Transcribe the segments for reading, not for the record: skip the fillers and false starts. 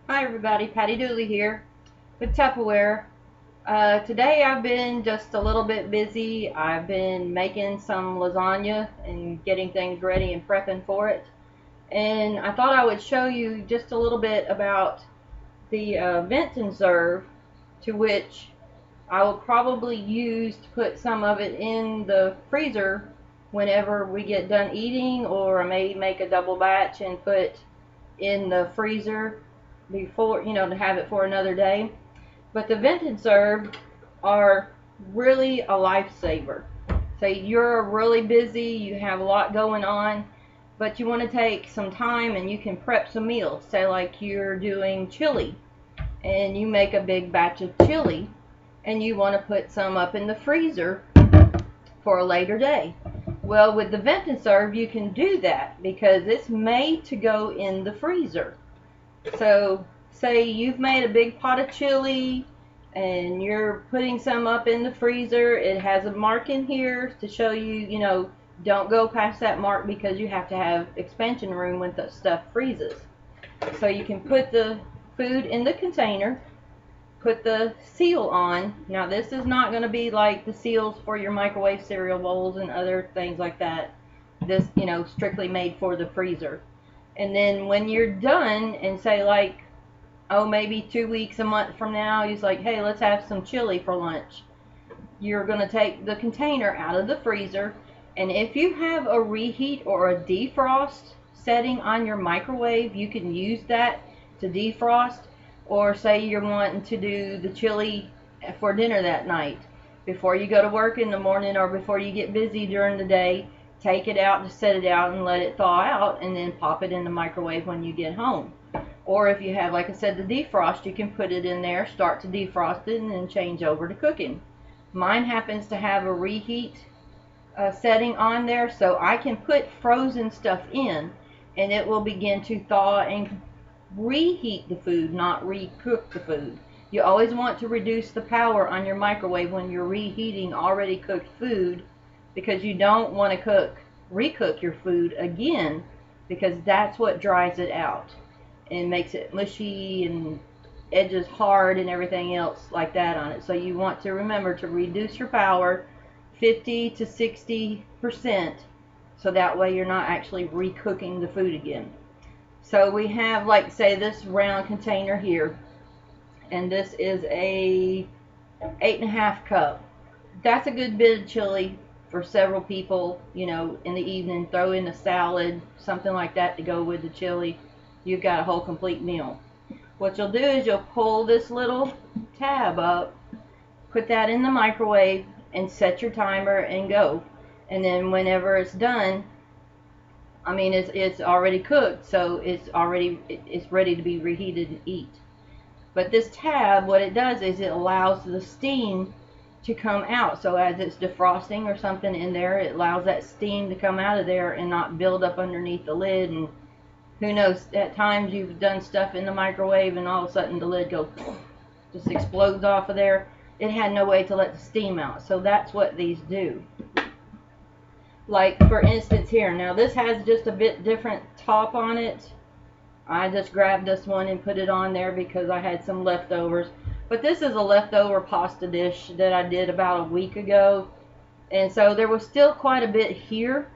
Hi everybody, Patty Dooley here with Tupperware. Today I've been just a little bit busy. I've been making some lasagna and getting things ready and prepping for it. And I thought I would show you just a little bit about the Vent and Serve, to which I will probably use to put some of it in the freezer whenever we get done eating, or I may make a double batch and put in the freezer before, to have it for another day. But the Vent and Serve are really a lifesaver. Say you're really busy, you have a lot going on, but you want to take some time and you can prep some meals. Say like you're doing chili and you make a big batch of chili and you want to put some up in the freezer for a later day. Well, with the Vent and Serve you can do that because it's made to go in the freezer. So say you've made a big pot of chili and you're putting some up in the freezer. It has a mark in here to show you, don't go past that mark because you have to have expansion room when the stuff freezes. So you can put the food in the container, put the seal on. Now this is not going to be like the seals for your microwave cereal bowls and other things like that. This, strictly made for the freezer. And then when you're done and say like, maybe 2 weeks, a month from now, he's like, hey, let's have some chili for lunch. You're going to take the container out of the freezer, and if you have a reheat or a defrost setting on your microwave, you can use that to defrost. Or say you're wanting to do the chili for dinner that night. Before you go to work in the morning or before you get busy during the day, take it out, just set it out and let it thaw out, and then pop it in the microwave when you get home. Or if you have, like I said, the defrost, you can put it in there, start to defrost it, and then change over to cooking. Mine happens to have a reheat setting on there, so I can put frozen stuff in and it will begin to thaw and reheat the food, not recook the food. You always want to reduce the power on your microwave when you're reheating already cooked food, because you don't want to recook your food again, because that's what dries it out and makes it mushy and edges hard and everything else like that on it. So you want to remember to reduce your power 50 to 60%, so that way you're not actually recooking the food again. So we have, like, say, this round container here, and this is a 8.5 cup. That's a good bit of chili for several people, in the evening. Throw in a salad, something like that to go with the chili. You've got a whole complete meal. What you'll do is you'll pull this little tab up, put that in the microwave, and set your timer and go. And then whenever it's done, it's already cooked, so it's ready to be reheated and eat. But this tab, what it does is it allows the steam to come out. So as it's defrosting or something in there, it allows that steam to come out of there and not build up underneath the lid. And who knows, at times you've done stuff in the microwave and all of a sudden the lid goes, just explodes off of there. It had no way to let the steam out. So that's what these do. Like, for instance, here, now this has just a bit different top on it. I just grabbed this one and put it on there because I had some leftovers. But this is a leftover pasta dish that I did about a week ago. And so there was still quite a bit here,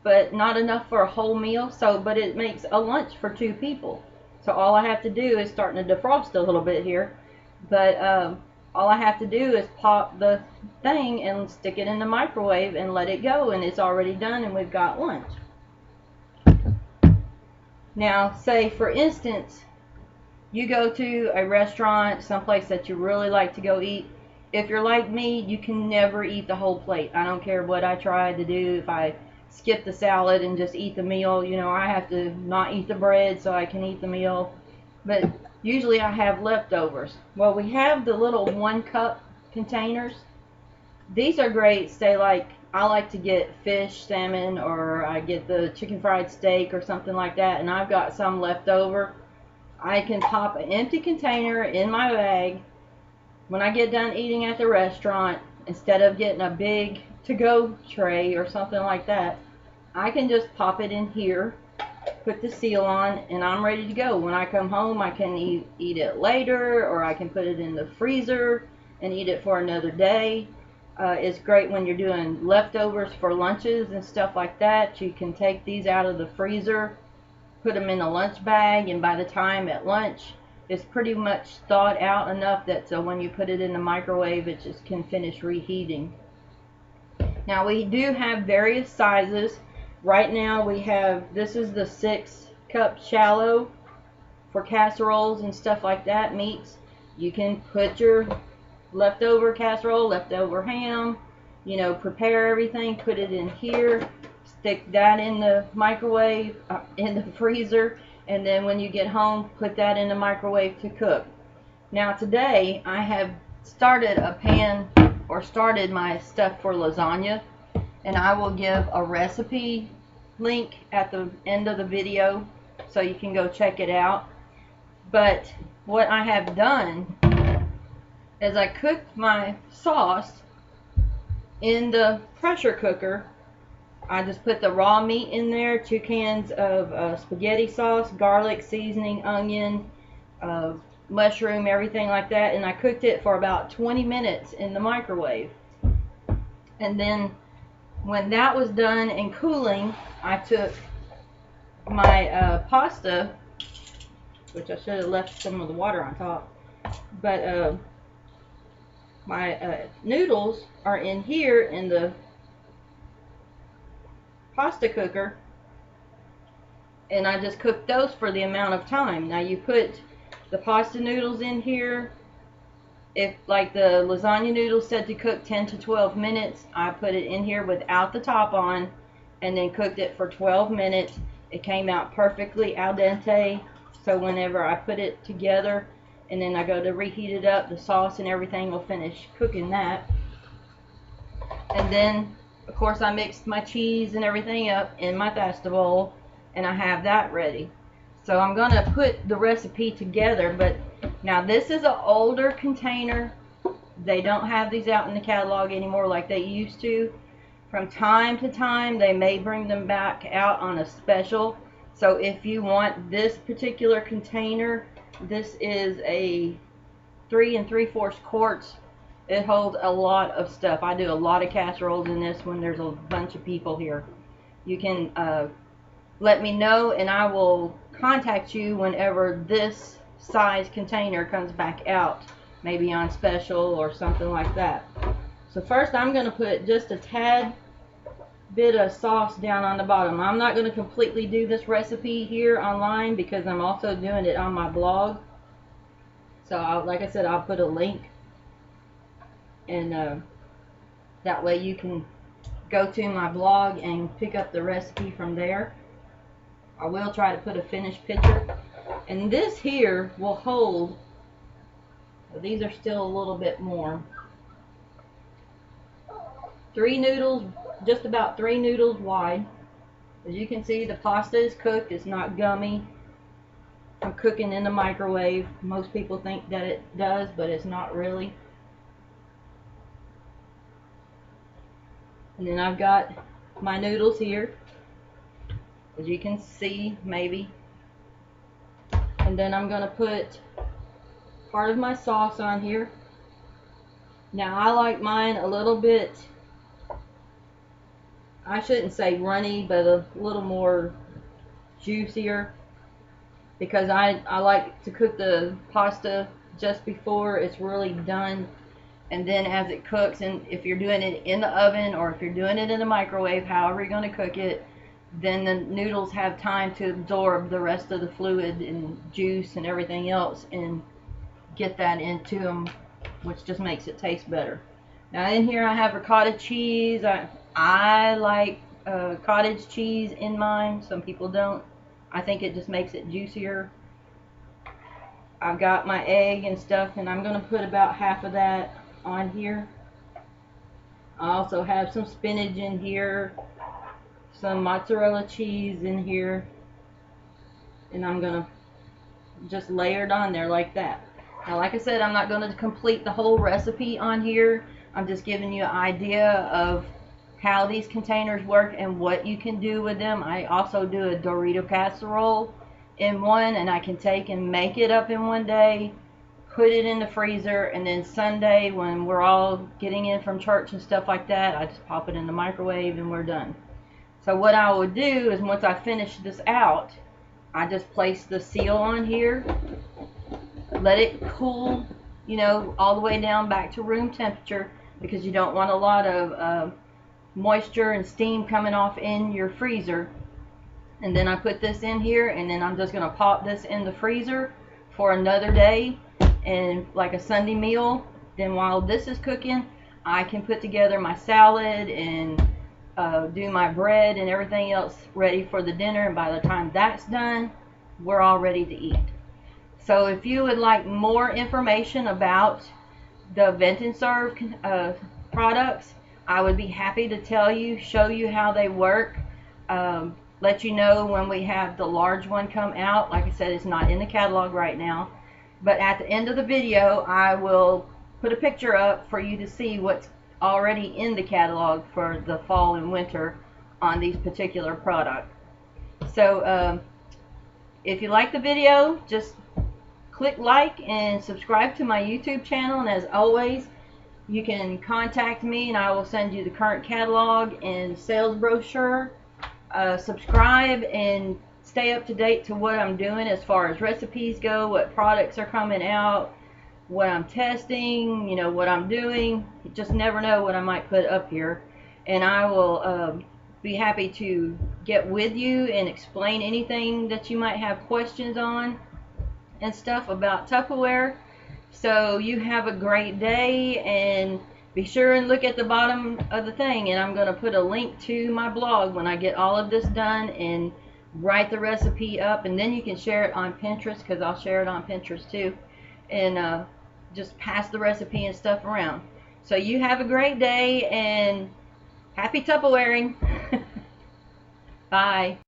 but not enough for a whole meal. But it makes a lunch for 2 people. So all I have to do is starting to defrost a little bit here. But all I have to do is pop the thing and stick it in the microwave and let it go, and it's already done, and we've got lunch. Now, say for instance, you go to a restaurant, someplace that you really like to go eat. If you're like me, you can never eat the whole plate. I don't care what I try to do. If I skip the salad and just eat the meal, I have to not eat the bread so I can eat the meal. But usually I have leftovers. Well, we have the little 1 cup containers. These are great. Say like, I like to get fish, salmon, or I get the chicken fried steak or something like that, and I've got some left over. I can pop an empty container in my bag when I get done eating at the restaurant. Instead of getting a big to-go tray or something like that, I can just pop it in here put the seal on, and I'm ready to go. When I come home, I can eat it later, or I can put it in the freezer and eat it for another day. It's great when you're doing leftovers for lunches and stuff like that. You can take these out of the freezer, put them in a lunch bag, and by the time at lunch, it's pretty much thawed out enough that so when you put it in the microwave, it just can finish reheating. Now we do have various sizes. Right now we have, this is the 6-cup shallow for casseroles and stuff like that, meats. You can put your leftover casserole, leftover ham, you know, prepare everything, put it in here, stick that in the microwave, in the freezer, and then when you get home, put that in the microwave to cook. Now today I have started a pan, or started my stuff for lasagna, and I will give a recipe link at the end of the video so you can go check it out. But what I have done is I cooked my sauce in the pressure cooker. I just put the raw meat in there, 2 cans of spaghetti sauce, garlic, seasoning, onion, mushroom, everything like that, and I cooked it for about 20 minutes in the microwave. And then when that was done and cooling, I took my pasta, which I should have left some of the water on top, but my noodles are in here in the pasta cooker, and I just cooked those for the amount of time. Now you put the pasta noodles in here. If like the lasagna noodles said to cook 10 to 12 minutes, I put it in here without the top on and then cooked it for 12 minutes. It came out perfectly al dente, so whenever I put it together and then I go to reheat it up, the sauce and everything will finish cooking that. And then of course I mixed my cheese and everything up in my pasta bowl, and I have that ready. So I'm going to put the recipe together, but now this is an older container. They don't have these out in the catalog anymore like they used to. From time to time they may bring them back out on a special. So if you want this particular container, this is a 3 3/4 quarts. It holds a lot of stuff. I do a lot of casseroles in this when there's a bunch of people here. You can let me know and I will contact you whenever this size container comes back out, maybe on special or something like that. So first I'm going to put just a tad bit of sauce down on the bottom. I'm not going to completely do this recipe here online because I'm also doing it on my blog. So like I said, I'll put a link, and that way you can go to my blog and pick up the recipe from there. I will try to put a finished picture. And this here will hold, these are still a little bit more, 3 noodles, just about 3 noodles wide. As you can see, the pasta is cooked, it's not gummy. I'm cooking in the microwave. Most people think that it does, but it's not really. And then I've got my noodles here, as you can see, maybe. And then I'm going to put part of my sauce on here. Now I like mine a little bit, I shouldn't say runny, but a little more juicier, because I like to cook the pasta just before it's really done, and then as it cooks, and if you're doing it in the oven or if you're doing it in the microwave, however you're going to cook it, then the noodles have time to absorb the rest of the fluid and juice and everything else and get that into them, which just makes it taste better. Now in here I have ricotta cheese. I like cottage cheese in mine. Some people don't. I think it just makes it juicier. I've got my egg and stuff, and I'm going to put about half of that on here. I also have some spinach in here, some mozzarella cheese in here, and I'm going to just layer it on there like that. Now like I said, I'm not going to complete the whole recipe on here. I'm just giving you an idea of how these containers work and what you can do with them. I also do a Dorito casserole in one, and I can take and make it up in one day, put it in the freezer, and then Sunday when we're all getting in from church and stuff like that, I just pop it in the microwave and we're done. So what I would do is once I finish this out, I just place the seal on here, let it cool, you know, all the way down back to room temperature, because you don't want a lot of moisture and steam coming off in your freezer. And then I put this in here, and then I'm just going to pop this in the freezer for another day, and like a Sunday meal. Then while this is cooking, I can put together my salad and do my bread and everything else ready for the dinner, and by the time that's done, we're all ready to eat. So if you would like more information about the Vent and Serve products, I would be happy to tell you, show you how they work, let you know when we have the large one come out. Like I said, it's not in the catalog right now, but at the end of the video I will put a picture up for you to see what's already in the catalog for the fall and winter on these particular products. So if you like the video, just click like and subscribe to my YouTube channel, and as always, you can contact me and I will send you the current catalog and sales brochure. Subscribe and stay up to date to what I'm doing as far as recipes go, what products are coming out, what I'm testing, you know, what I'm doing. You just never know what I might put up here, and I will be happy to get with you and explain anything that you might have questions on and stuff about Tupperware. So you have a great day, and be sure and look at the bottom of the thing, and I'm going to put a link to my blog when I get all of this done and write the recipe up, and then you can share it on Pinterest, because I'll share it on Pinterest too, and just pass the recipe and stuff around. So you have a great day, and happy Tupperwaring. Bye.